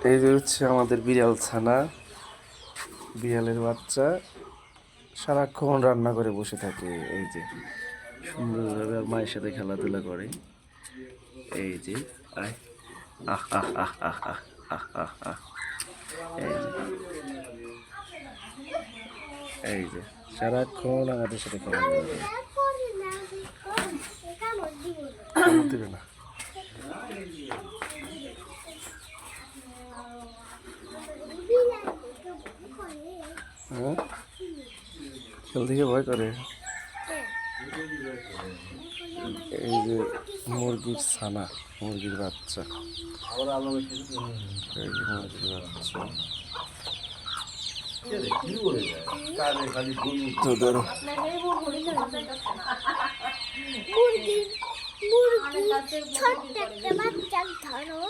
এই যে হচ্ছে আমাদের বিড়াল ছানা, বিড়ালের বাচ্চা সারাক্ষণ রান্না করে বসে থাকে। এই যে সুন্দরভাবে আর মায়ের সাথে খেলাধুলা করে। এই যে আয়, আহ আহ আহ আহ আহ আহ আহ আহ। এই যে এই যে সারাক্ষণ আমাদের সাথে খেলাধুলা করে। দিবে না। হ্যাঁ, খেল থেকে ভয় করে। এই যে মুরগির ছানা, মুরগির বাচ্চা, এই যে মুরগির বাচ্চা। তো ধরো মুরগি ছোট্ট একটা বাচ্চা ধরো।